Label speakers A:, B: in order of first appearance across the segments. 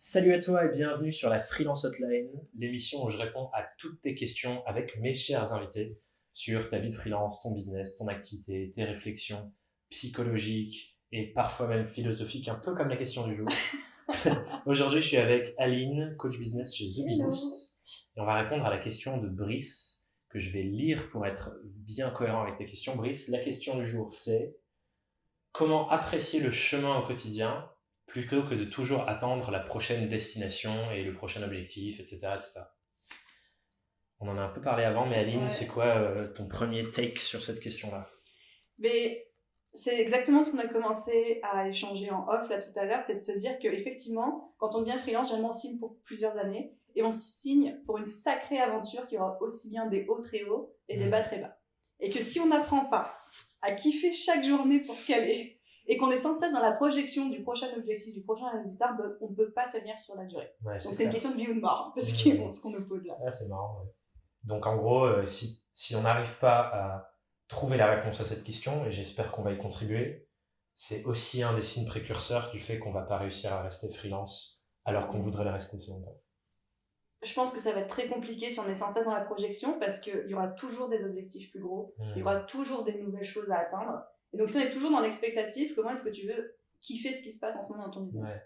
A: Salut à toi et bienvenue sur la Freelance Hotline, l'émission où je réponds à toutes tes questions avec mes chers invités sur ta vie de freelance, ton business, ton activité, tes réflexions psychologiques et parfois même philosophiques, un peu comme la question du jour. Aujourd'hui, je suis avec Aline, coach business chez The Bee Boost, et on va répondre à la question de Brice, que je vais lire pour être bien cohérent avec tes questions. Brice, la question du jour, c'est comment apprécier le chemin au quotidien plutôt que de toujours attendre la prochaine destination et le prochain objectif, etc., etc. On en a un peu parlé avant, mais Aline, c'est quoi ton premier take sur cette question-là ?
B: Mais c'est exactement ce qu'on a commencé à échanger en off là tout à l'heure, c'est de se dire qu'effectivement, quand on devient freelance, généralement on signe pour plusieurs années et on signe pour une sacrée aventure qui aura aussi bien des hauts très hauts et des bas très bas. Et que si on n'apprend pas à kiffer chaque journée pour ce qu'elle est et qu'on est sans cesse dans la projection du prochain objectif, du prochain résultat, on ne peut pas tenir sur la durée.
A: Ouais,
B: donc c'est une question de vie ou de mort, parce que ce qu'on nous pose là.
A: Ah, c'est marrant. Ouais. Donc en gros, si on n'arrive pas à trouver la réponse à cette question, et j'espère qu'on va y contribuer, c'est aussi un des signes précurseurs du fait qu'on va pas réussir à rester freelance alors qu'on voudrait le rester selon toi.
B: Je pense que ça va être très compliqué si on est sans cesse dans la projection parce qu'il y aura toujours des objectifs plus gros, il y aura toujours des nouvelles choses à atteindre. Et donc si on est toujours dans l'expectative, comment est-ce que tu veux kiffer ce qui se passe en ce moment dans ton business ?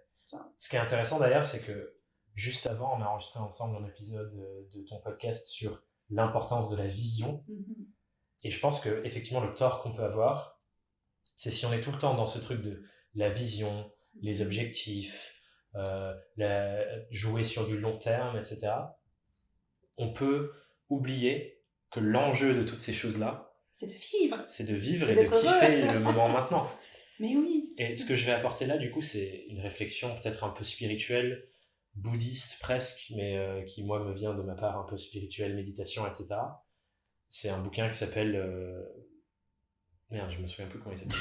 A: Ce qui est intéressant d'ailleurs, c'est que juste avant, on a enregistré ensemble un épisode de ton podcast sur l'importance de la vision. Et je pense que effectivement le tort qu'on peut avoir, c'est si on est tout le temps dans ce truc de la vision, les objectifs, jouer sur du long terme, etc. On peut oublier que l'enjeu de toutes ces choses-là,
B: c'est de vivre
A: et de kiffer le moment maintenant.
B: Mais oui.
A: Et ce que je vais apporter là, du coup, c'est une réflexion peut-être un peu spirituelle, bouddhiste presque, mais qui, moi, me vient de ma part un peu spirituelle, méditation, etc. C'est un bouquin qui s'appelle... Merde, je me souviens plus comment il s'appelle.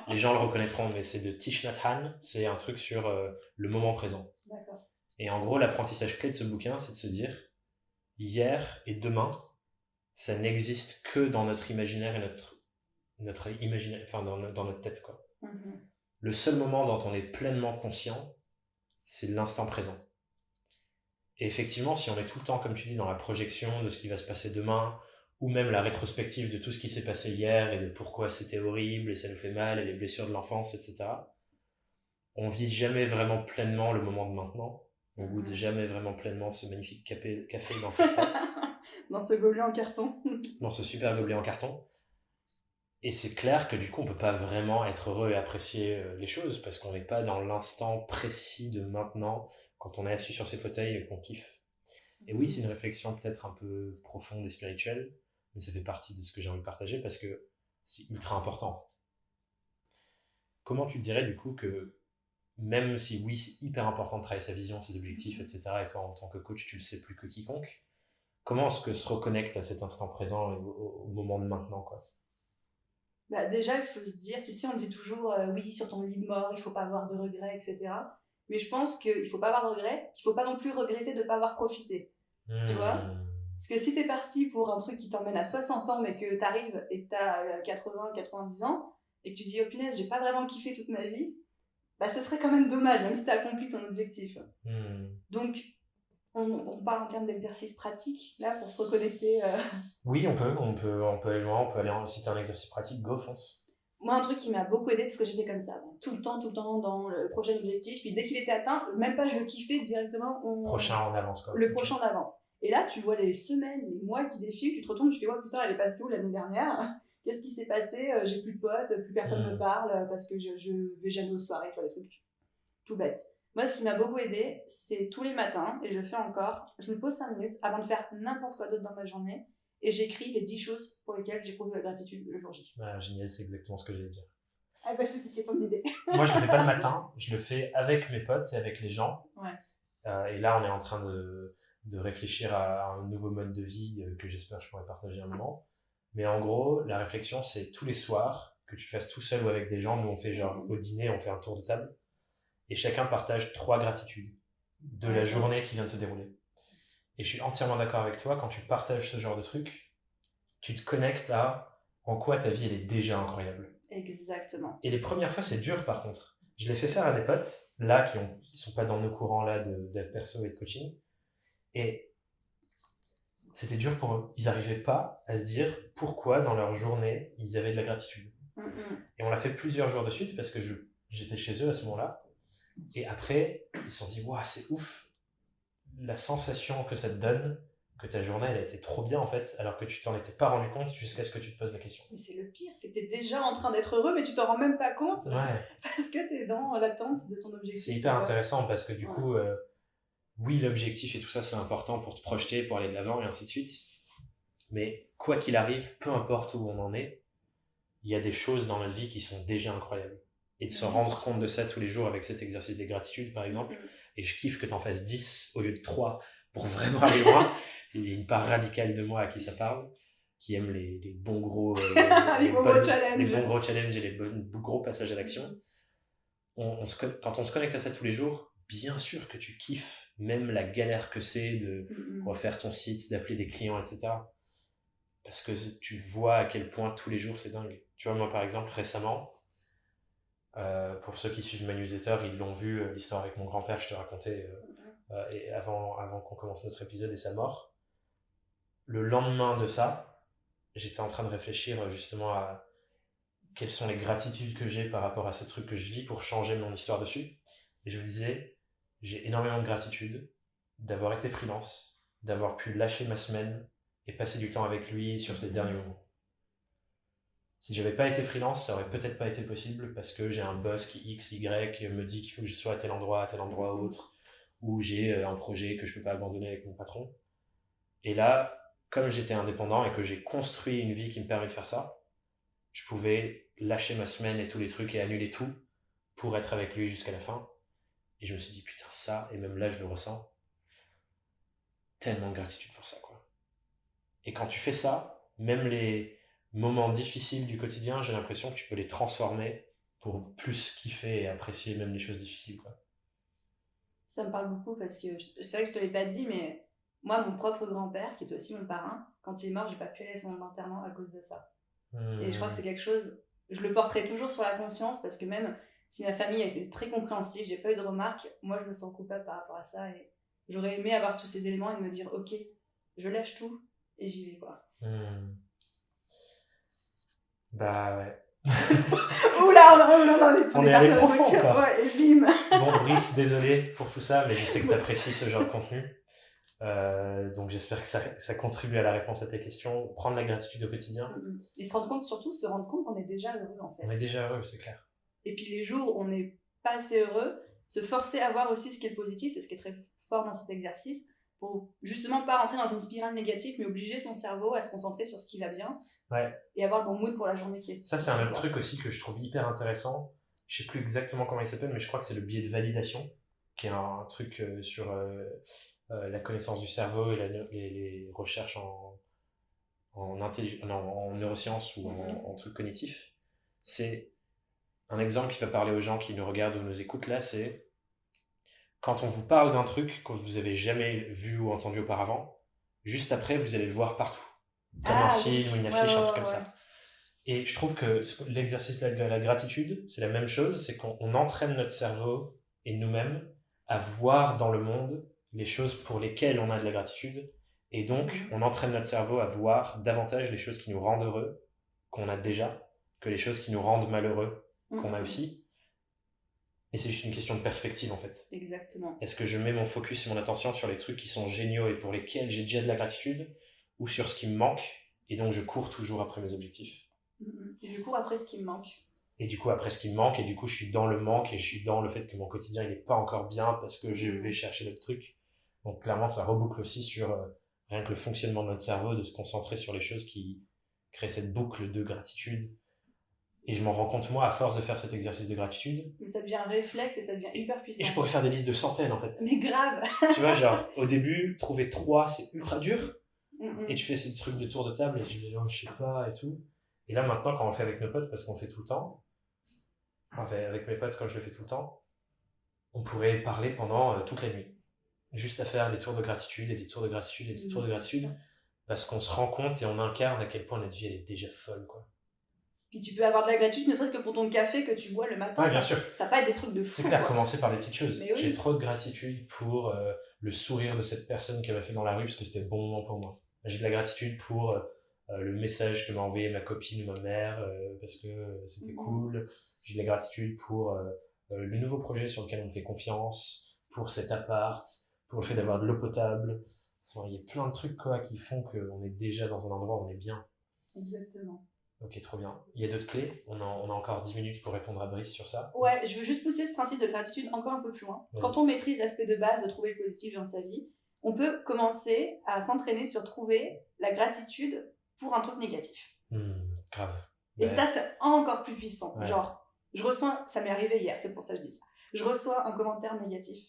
A: Les gens le reconnaîtront, mais c'est de Thich Nhat Hanh. C'est un truc sur le moment présent.
B: D'accord.
A: Et en gros, l'apprentissage clé de ce bouquin, c'est de se dire hier et demain, ça n'existe que dans notre imaginaire et notre imaginaire, enfin dans notre tête, quoi. Le seul moment dont on est pleinement conscient, c'est l'instant présent. Et effectivement, si on est tout le temps, comme tu dis, dans la projection de ce qui va se passer demain, ou même la rétrospective de tout ce qui s'est passé hier et de pourquoi c'était horrible et ça nous fait mal et les blessures de l'enfance, etc., on vit jamais vraiment pleinement le moment de maintenant. On goûte jamais vraiment pleinement ce magnifique café dans cette tasse.
B: Dans ce gobelet en carton.
A: Dans ce super gobelet en carton. Et c'est clair que du coup, on peut pas vraiment être heureux et apprécier les choses parce qu'on n'est pas dans l'instant précis de maintenant quand on est assis sur ses fauteuils et qu'on kiffe. Et oui, c'est une réflexion peut-être un peu profonde et spirituelle, mais ça fait partie de ce que j'ai envie de partager parce que c'est ultra important en fait. Comment tu dirais du coup que même si oui, c'est hyper important de travailler sa vision, ses objectifs, etc., et toi en tant que coach, tu le sais plus que quiconque, comment est-ce que se reconnecte à cet instant présent et au moment de maintenant, quoi ?
B: Bah déjà, il faut se dire, tu sais, on dit toujours oui, sur ton lit de mort, il faut pas avoir de regrets, etc. Mais je pense qu'il faut pas avoir de regrets, il faut pas non plus regretter de pas avoir profité. Tu vois ? Parce que si t'es parti pour un truc qui t'emmène à 60 ans, mais que t'arrives et que t'as 80, 90 ans, et que tu dis, oh punaise, j'ai pas vraiment kiffé toute ma vie, bah ce serait quand même dommage, même si t'as accompli ton objectif. Donc, on parle en termes d'exercice pratique, là, pour se reconnecter.
A: Oui, on peut aller loin, on peut aller si t'as un exercice pratique, go, fonce.
B: Moi, un truc qui m'a beaucoup aidé, parce que j'étais comme ça, tout le temps dans le prochain objectif, puis dès qu'il était atteint, même pas je le kiffais directement.
A: Prochain en avance, quoi.
B: Le prochain en avance. Et là, tu vois les semaines, les mois qui défilent, tu te retournes, tu fais, ouais, putain, elle est passée où l'année dernière ? Qu'est-ce qui s'est passé ? J'ai plus de potes, plus personne me parle, parce que je vais jamais aux soirées, tu vois, les trucs tout bêtes. Moi, ce qui m'a beaucoup aidé, c'est tous les matins, et je fais encore, je me pose 5 minutes avant de faire n'importe quoi d'autre dans ma journée, et j'écris les 10 choses pour lesquelles j'ai posé la gratitude le jour J.
A: Ah, génial, c'est exactement ce que j'allais dire.
B: Ah bah, je vais piquer ton idée.
A: Moi, je le fais pas le matin, je le fais avec mes potes et avec les gens.
B: Ouais.
A: Et là, on est en train de réfléchir à un nouveau mode de vie que j'espère je pourrai partager un moment. Mais en gros, la réflexion, c'est tous les soirs, que tu fasses tout seul ou avec des gens. Nous, on fait genre au dîner, on fait un tour de table. Et chacun partage 3 gratitudes de la journée qui vient de se dérouler. Et je suis entièrement d'accord avec toi, quand tu partages ce genre de truc, tu te connectes à en quoi ta vie elle est déjà incroyable.
B: Exactement.
A: Et les premières fois, c'est dur par contre. Je l'ai fait faire à des potes, là, qui sont pas dans nos courants là de dev perso et de coaching. Et c'était dur pour eux. Ils n'arrivaient pas à se dire pourquoi dans leur journée, ils avaient de la gratitude. Et on l'a fait plusieurs jours de suite parce que j'étais chez eux à ce moment-là. Et après, ils se sont dit, waouh, c'est ouf, la sensation que ça te donne, que ta journée, elle a été trop bien en fait, alors que tu t'en étais pas rendu compte jusqu'à ce que tu te poses la question.
B: Mais c'est le pire, c'est que t'es déjà en train d'être heureux, mais tu t'en rends même pas compte, parce que t'es dans l'attente de ton objectif.
A: C'est hyper intéressant parce que du coup, oui, l'objectif et tout ça, c'est important pour te projeter, pour aller de l'avant et ainsi de suite. Mais quoi qu'il arrive, peu importe où on en est, il y a des choses dans notre vie qui sont déjà incroyables. Et de se rendre compte de ça tous les jours avec cet exercice des gratitudes, par exemple. Et je kiffe que tu en fasses 10 au lieu de 3 pour vraiment aller loin. Il y a une part radicale de moi à qui ça parle, qui aime les bons gros,
B: les bons gros
A: challenges et les gros passages à l'action. Quand on se connecte à ça tous les jours, bien sûr que tu kiffes même la galère que c'est de refaire ton site, d'appeler des clients, etc. Parce que tu vois à quel point tous les jours c'est dingue. Tu vois, moi par exemple, récemment, pour ceux qui suivent ma newsletter, ils l'ont vu, l'histoire avec mon grand-père, je te racontais et avant qu'on commence notre épisode et sa mort. Le lendemain de ça, j'étais en train de réfléchir justement à quelles sont les gratitudes que j'ai par rapport à ce truc que je vis pour changer mon histoire dessus. Et je me disais, j'ai énormément de gratitude d'avoir été freelance, d'avoir pu lâcher ma semaine et passer du temps avec lui sur ces derniers moments. Si j'avais pas été freelance, ça aurait peut-être pas été possible parce que j'ai un boss qui X, Y me dit qu'il faut que je sois à tel endroit autre, ou j'ai un projet que je peux pas abandonner avec mon patron. Et là, comme j'étais indépendant et que j'ai construit une vie qui me permet de faire ça, je pouvais lâcher ma semaine et tous les trucs et annuler tout pour être avec lui jusqu'à la fin. Et je me suis dit, putain, ça, et même là, je le ressens, tellement de gratitude pour ça, quoi. Et quand tu fais ça, même les moments difficiles du quotidien, j'ai l'impression que tu peux les transformer pour plus kiffer et apprécier même les choses difficiles, quoi.
B: Ça me parle beaucoup parce que c'est vrai que je te l'ai pas dit, mais moi, mon propre grand-père, qui était aussi mon parrain, quand il est mort, j'ai pas pu aller à son enterrement à cause de ça. Et je crois que c'est quelque chose, je le porterai toujours sur la conscience parce que même si ma famille a été très compréhensive, j'ai pas eu de remarques, moi je me sens coupable par rapport à ça et j'aurais aimé avoir tous ces éléments et de me dire ok, je lâche tout et j'y vais, quoi.
A: Bah ouais.
B: Oula,
A: on est allé profond, quoi.
B: Ouais, et bim.
A: Bon, Brice, désolé pour tout ça, mais je sais que tu apprécies ce genre de contenu. Donc j'espère que ça contribue à la réponse à tes questions. Prendre la gratitude au quotidien.
B: Et se rendre compte qu'on est déjà heureux, en fait.
A: On est déjà heureux, c'est clair.
B: Et puis les jours où on n'est pas assez heureux, se forcer à voir aussi ce qui est positif, c'est ce qui est très fort dans cet exercice, pour justement pas rentrer dans une spirale négative, mais obliger son cerveau à se concentrer sur ce qui va bien et avoir le bon mood pour la journée qui est.
A: Ça, c'est un autre truc aussi que je trouve hyper intéressant. Je sais plus exactement comment il s'appelle, mais je crois que c'est le biais de validation, qui est un truc sur la connaissance du cerveau et les recherches en neurosciences ou en trucs cognitifs. C'est un exemple qui va parler aux gens qui nous regardent ou nous écoutent là, c'est quand on vous parle d'un truc que vous avez jamais vu ou entendu auparavant, juste après, vous allez le voir partout. Comme un film ou une affiche, un truc comme ça. Et je trouve que l'exercice de la gratitude, c'est la même chose, c'est qu'on entraîne notre cerveau et nous-mêmes à voir dans le monde les choses pour lesquelles on a de la gratitude. Et donc, on entraîne notre cerveau à voir davantage les choses qui nous rendent heureux, qu'on a déjà, que les choses qui nous rendent malheureux, qu'on a aussi. Et c'est juste une question de perspective, en fait.
B: Exactement.
A: Est-ce que je mets mon focus et mon attention sur les trucs qui sont géniaux et pour lesquels j'ai déjà de la gratitude, ou sur ce qui me manque, et donc je cours toujours après mes objectifs.
B: Et je cours après ce qui me manque.
A: Et du coup, après ce qui me manque, et du coup, je suis dans le manque, et je suis dans le fait que mon quotidien, il n'est pas encore bien, parce que je vais chercher d'autres trucs. Donc clairement, ça reboucle aussi sur rien que le fonctionnement de notre cerveau, de se concentrer sur les choses qui créent cette boucle de gratitude. Et je m'en rends compte, moi, à force de faire cet exercice de gratitude.
B: Mais ça devient un réflexe et ça devient hyper puissant.
A: Et je pourrais faire des listes de centaines, en fait.
B: Mais grave.
A: Tu vois, genre, au début, trouver 3, c'est ultra dur. Et tu fais ce truc de tour de table et tu dis, oh, je sais pas, et tout. Et là, maintenant, quand on le fait avec nos potes, parce qu'on le fait tout le temps, enfin, avec mes potes, quand je le fais tout le temps, on pourrait parler pendant toute la nuit. Juste à faire des tours de gratitude et des tours de gratitude et des tours de gratitude. Parce qu'on se rend compte et on incarne à quel point notre vie, elle est déjà folle, quoi.
B: Puis tu peux avoir de la gratitude, ne serait-ce que pour ton café que tu bois le matin.
A: Ouais, bien sûr.
B: Ça va pas être des trucs de fou.
A: C'est clair,
B: quoi.
A: commencer par les petites choses.
B: Mais oui.
A: J'ai trop de gratitude pour le sourire de cette personne qui m'a fait dans la rue parce que c'était le bon moment pour moi. J'ai de la gratitude pour le message que m'a envoyé ma copine ou ma mère parce que c'était cool. J'ai de la gratitude pour le nouveau projet sur lequel on me fait confiance, pour cet appart, pour le fait d'avoir de l'eau potable. Enfin, il y a plein de trucs quoi, qui font qu'on est déjà dans un endroit où on est bien.
B: Exactement.
A: Ok, trop bien. Il y a d'autres clés. On a encore 10 minutes pour répondre à Brice sur ça.
B: Ouais, je veux juste pousser ce principe de gratitude encore un peu plus loin.
A: Vas-y.
B: Quand on maîtrise l'aspect de base de trouver le positif dans sa vie, on peut commencer à s'entraîner sur trouver la gratitude pour un truc négatif.
A: Grave.
B: Et ça, c'est encore plus puissant.
A: Ouais.
B: Genre, je reçois, ça m'est arrivé hier, c'est pour ça que je dis ça. Je reçois un commentaire négatif.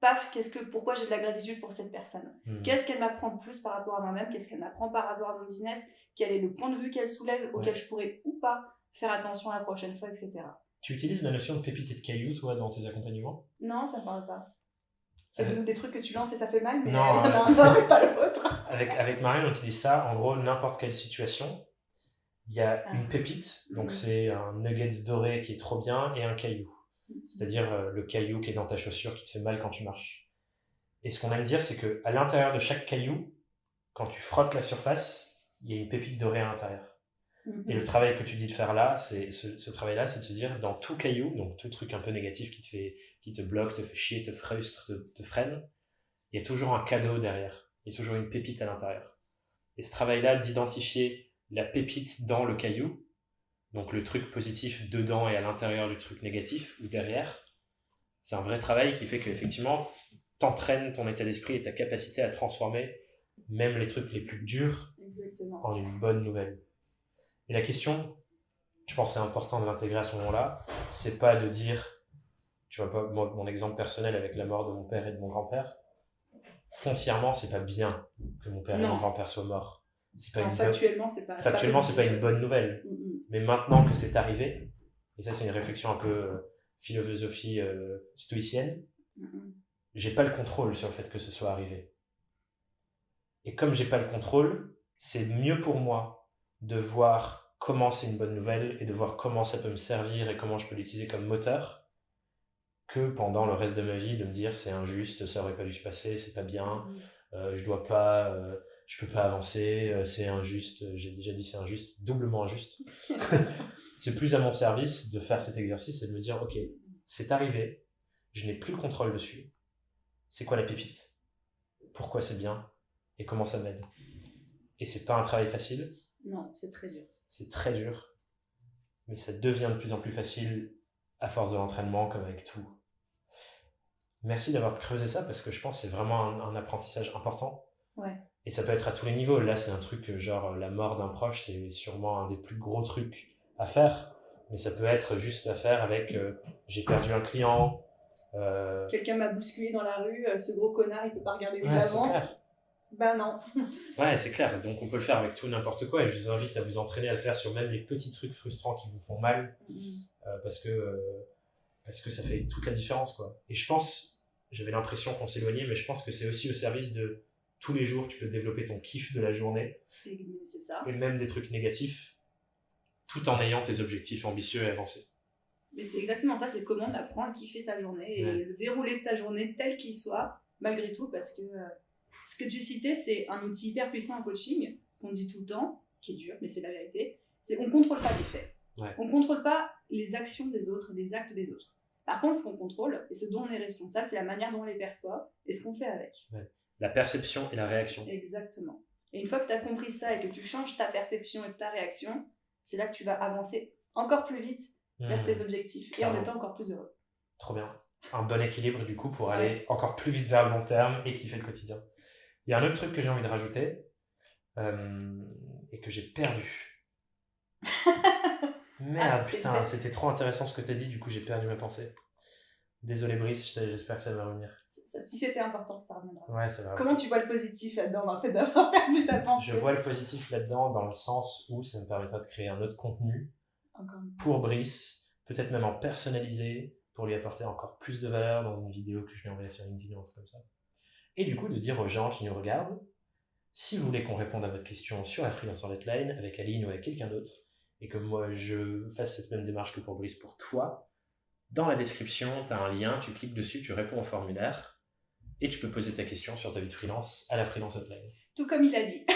B: Paf, pourquoi j'ai de la gratitude pour cette personne? Qu'est-ce qu'elle m'apprend de plus par rapport à moi-même? Qu'est-ce qu'elle m'apprend par rapport à mon business? Quel est le point de vue qu'elle soulève auquel je pourrais ou pas faire attention la prochaine fois, etc.
A: Tu utilises la notion de pépite et de caillou, toi, dans tes accompagnements?
B: Non, ça me parle pas. C'est des trucs que tu lances et ça fait mal, mais
A: non,
B: mais pas l'autre.
A: Avec Marion, on utilise ça, en gros, n'importe quelle situation, il y a une pépite, donc c'est un nuggets doré qui est trop bien, et un caillou. C'est-à-dire le caillou qui est dans ta chaussure qui te fait mal quand tu marches. Et ce qu'on aime dire, c'est qu'à l'intérieur de chaque caillou, quand tu frottes la surface, il y a une pépite dorée à l'intérieur. Et le travail que tu dis de faire là, ce travail-là, c'est de se dire, dans tout caillou, donc tout truc un peu négatif qui te bloque, te fait chier, te frustre, te freine, il y a toujours un cadeau derrière. Il y a toujours une pépite à l'intérieur. Et ce travail-là d'identifier la pépite dans le caillou, donc le truc positif dedans et à l'intérieur du truc négatif ou derrière, c'est un vrai travail qui fait qu'effectivement, t'entraînes ton état d'esprit et ta capacité à transformer même les trucs les plus durs en une bonne nouvelle. Et la question, je pense que c'est important de l'intégrer à ce moment-là, c'est pas de dire, tu vois, pas mon exemple personnel avec la mort de mon père et de mon grand-père, foncièrement, c'est pas bien que mon père et mon grand-père soient morts.
B: Factuellement, c'est
A: pas une bonne nouvelle. Mais maintenant que c'est arrivé, et ça c'est une réflexion un peu philosophie stoïcienne, j'ai pas le contrôle sur le fait que ce soit arrivé. Et comme j'ai pas le contrôle, c'est mieux pour moi de voir comment c'est une bonne nouvelle et de voir comment ça peut me servir et comment je peux l'utiliser comme moteur, que pendant le reste de ma vie de me dire c'est injuste, ça aurait pas dû se passer, c'est pas bien, je peux pas avancer, c'est injuste, j'ai déjà dit c'est injuste, doublement injuste. C'est plus à mon service de faire cet exercice et de me dire ok, c'est arrivé, je n'ai plus le contrôle dessus, c'est quoi la pépite? Pourquoi c'est bien? Et comment ça m'aide? Et c'est pas un travail facile.
B: Non, c'est très dur.
A: C'est très dur, mais ça devient de plus en plus facile à force de l'entraînement, comme avec tout. Merci d'avoir creusé ça, parce que je pense que c'est vraiment un apprentissage important.
B: Ouais.
A: Et ça peut être à tous les niveaux. Là, c'est un truc genre la mort d'un proche, c'est sûrement un des plus gros trucs à faire, mais ça peut être juste à faire avec j'ai perdu un client.
B: Quelqu'un m'a bousculé dans la rue, ce gros connard, il peut pas regarder où il avance. Ben non.
A: Ouais, c'est clair. Donc on peut le faire avec tout n'importe quoi, et je vous invite à vous entraîner à le faire sur même les petits trucs frustrants qui vous font mal, parce que ça fait toute la différence, quoi. Et je pense, j'avais l'impression qu'on s'éloignait, mais je pense que c'est aussi au service de tous les jours, tu peux développer ton kiff de la journée,
B: c'est ça.
A: Et même des trucs négatifs, tout en ayant tes objectifs ambitieux et avancés.
B: Mais c'est exactement ça, c'est comment on apprend à kiffer sa journée et le déroulé de sa journée tel qu'il soit, malgré tout, parce que ce que tu citais, c'est un outil hyper puissant en coaching, qu'on dit tout le temps, qui est dur, mais c'est la vérité, c'est qu'on ne contrôle pas les faits.
A: Ouais.
B: On ne contrôle pas les actions des autres, les actes des autres. Par contre, ce qu'on contrôle, et ce dont on est responsable, c'est la manière dont on les perçoit et ce qu'on fait avec.
A: Ouais. La perception et la réaction.
B: Exactement. Et une fois que tu as compris ça et que tu changes ta perception et ta réaction, c'est là que tu vas avancer encore plus vite vers tes objectifs. Clairement. Et en étant encore plus heureux.
A: Trop bien. Un bon équilibre du coup pour aller encore plus vite vers le long terme et kiffer le quotidien. Il y a un autre truc que j'ai envie de rajouter et que j'ai perdu. Merde, putain, c'était trop intéressant ce que tu as dit, du coup j'ai perdu ma pensée. Désolé Brice, j'espère que ça va revenir.
B: Si c'était important, ça reviendra.
A: Ouais, ça va.
B: Comment tu vois le positif là-dedans, dans le fait d'avoir perdu ta pensée?
A: Je vois le positif là-dedans dans le sens où ça me permettra de créer un autre contenu pour Brice, peut-être même en personnalisé, pour lui apporter encore plus de valeur dans une vidéo que je lui enverrai sur LinkedIn ou un truc comme ça. Et du coup, de dire aux gens qui nous regardent, si vous voulez qu'on réponde à votre question sur la Freelancer Deadline avec Aline ou avec quelqu'un d'autre, et que moi je fasse cette même démarche que pour Brice pour toi, dans la description, tu as un lien, tu cliques dessus, tu réponds au formulaire et tu peux poser ta question sur ta vie de freelance à la Freelance Hotline.
B: Tout comme il a dit.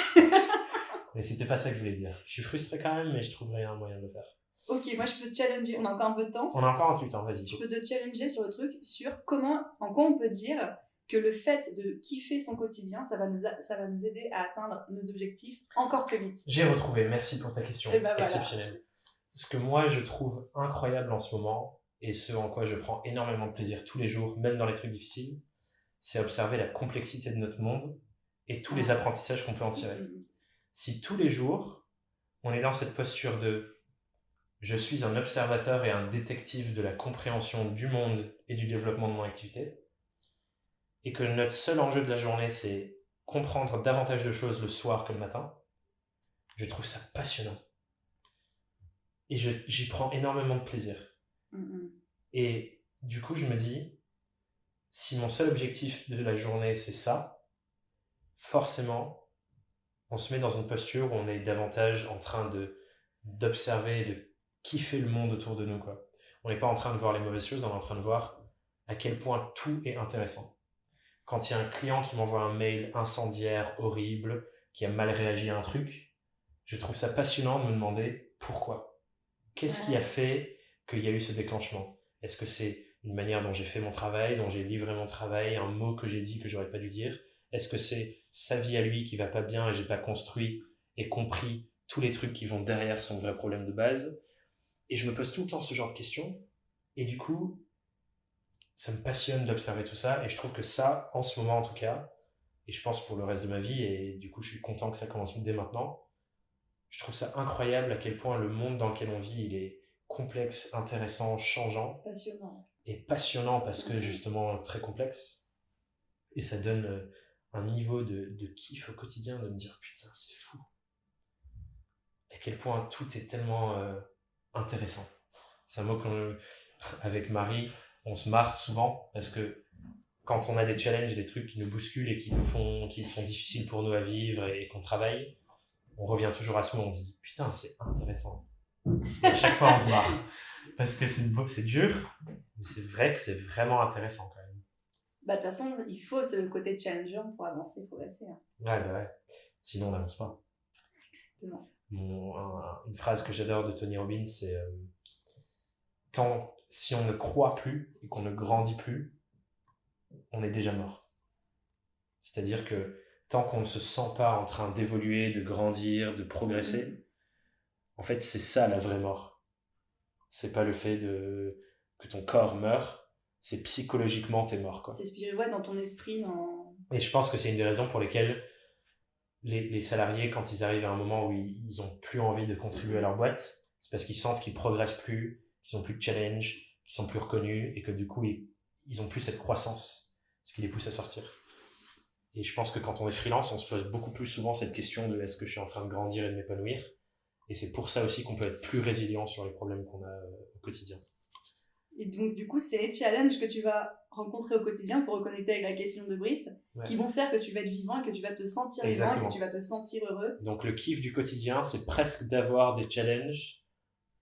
A: Mais c'était pas ça que je voulais dire. Je suis frustré quand même, mais je trouverai un moyen de le faire.
B: Ok, moi je peux te challenger, on a encore un peu de temps.
A: On a encore un peu de temps, vas-y.
B: Je peux te challenger sur le truc, sur en quoi on peut dire que le fait de kiffer son quotidien, ça va nous aider à atteindre nos objectifs encore plus vite.
A: J'ai retrouvé, merci pour ta question, exceptionnelle. Ce que moi je trouve incroyable en ce moment, et ce en quoi je prends énormément de plaisir tous les jours, même dans les trucs difficiles, c'est observer la complexité de notre monde et tous les apprentissages qu'on peut en tirer. Si tous les jours, on est dans cette posture de « je suis un observateur et un détective de la compréhension du monde et du développement de mon activité », et que notre seul enjeu de la journée, c'est comprendre davantage de choses le soir que le matin, je trouve ça passionnant. Et j'y prends énormément de plaisir. Et du coup, je me dis, si mon seul objectif de la journée, c'est ça, forcément, on se met dans une posture où on est davantage en train d'observer et de kiffer le monde autour de nous, quoi. On n'est pas en train de voir les mauvaises choses, on est en train de voir à quel point tout est intéressant. Quand il y a un client qui m'envoie un mail incendiaire, horrible, qui a mal réagi à un truc, je trouve ça passionnant de me demander pourquoi. Qu'est-ce qui a fait qu'il y a eu ce déclenchement ? Est-ce que c'est une manière dont j'ai fait mon travail, dont j'ai livré mon travail, un mot que j'ai dit que j'aurais pas dû dire ? Est-ce que c'est sa vie à lui qui va pas bien et j'ai pas construit et compris tous les trucs qui vont derrière son vrai problème de base ? Et je me pose tout le temps ce genre de questions. Et du coup, ça me passionne d'observer tout ça. Et je trouve que ça, en ce moment en tout cas, et je pense pour le reste de ma vie, et du coup je suis content que ça commence dès maintenant, je trouve ça incroyable à quel point le monde dans lequel on vit, il est complexe, intéressant, changeant.
B: Passionnant.
A: Et passionnant parce que justement très complexe. Et ça donne un niveau de kiff au quotidien, de me dire putain c'est fou. À quel point tout est tellement intéressant. C'est un mot avec Marie, on se marre souvent parce que quand on a des challenges, des trucs qui nous bousculent et qui sont difficiles pour nous à vivre et qu'on travaille, on revient toujours à ce mot, on se dit putain c'est intéressant. Et à chaque fois on se marre parce que c'est dur, mais c'est vrai que c'est vraiment intéressant quand même.
B: De toute façon, il faut ce côté challengeant pour avancer, progresser.
A: Ouais. Sinon on n'avance pas.
B: Exactement.
A: Une phrase que j'adore de Tony Robbins, c'est si on ne croit plus et qu'on ne grandit plus, on est déjà mort. C'est-à-dire que tant qu'on ne se sent pas en train d'évoluer, de grandir, de progresser, en fait c'est ça la vraie mort. C'est pas le fait que ton corps meure, c'est psychologiquement t'es mort, quoi.
B: C'est spirituel dans ton esprit.
A: Et je pense que c'est une des raisons pour lesquelles les salariés, quand ils arrivent à un moment où ils ont plus envie de contribuer à leur boîte, c'est parce qu'ils sentent qu'ils progressent plus, qu'ils ont plus de challenge, qu'ils sont plus reconnus et que du coup ils ont plus cette croissance, ce qui les pousse à sortir. Et je pense que quand on est freelance, on se pose beaucoup plus souvent cette question de est-ce que je suis en train de grandir et de m'épanouir ? Et c'est pour ça aussi qu'on peut être plus résilient sur les problèmes qu'on a au quotidien.
B: Et donc, du coup, c'est les challenges que tu vas rencontrer au quotidien pour reconnecter avec la question de Brice, qui vont faire que tu vas être vivant et que tu vas te sentir vivant et que tu vas te sentir heureux.
A: Donc, le kiff du quotidien, c'est presque d'avoir des challenges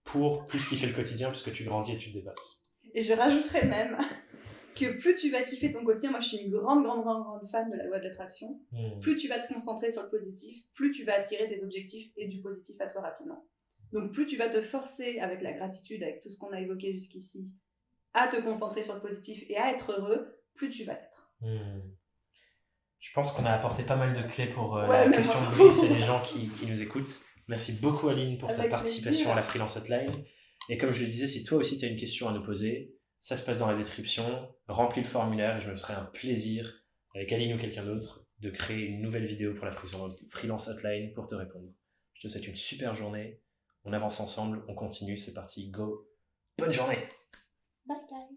A: pour plus kiffer le quotidien parce que tu grandis et tu te dépasses.
B: Et je rajouterais même que plus tu vas kiffer ton quotidien, moi je suis une grande fan de la loi de l'attraction, plus tu vas te concentrer sur le positif, plus tu vas attirer tes objectifs et du positif à toi rapidement. Donc plus tu vas te forcer avec la gratitude, avec tout ce qu'on a évoqué jusqu'ici, à te concentrer sur le positif et à être heureux, plus tu vas l'être.
A: Je pense qu'on a apporté pas mal de clés pour la question de Brice et les gens qui nous écoutent. Merci beaucoup Aline pour ta participation à la Freelance Hotline. Et comme je le disais, si toi aussi tu as une question à nous poser, ça se passe dans la description, remplis le formulaire et je me ferai un plaisir, avec Aline ou quelqu'un d'autre, de créer une nouvelle vidéo pour la Freelance Hotline pour te répondre. Je te souhaite une super journée, on avance ensemble, on continue, c'est parti, go. Bonne journée.
B: Bye bye.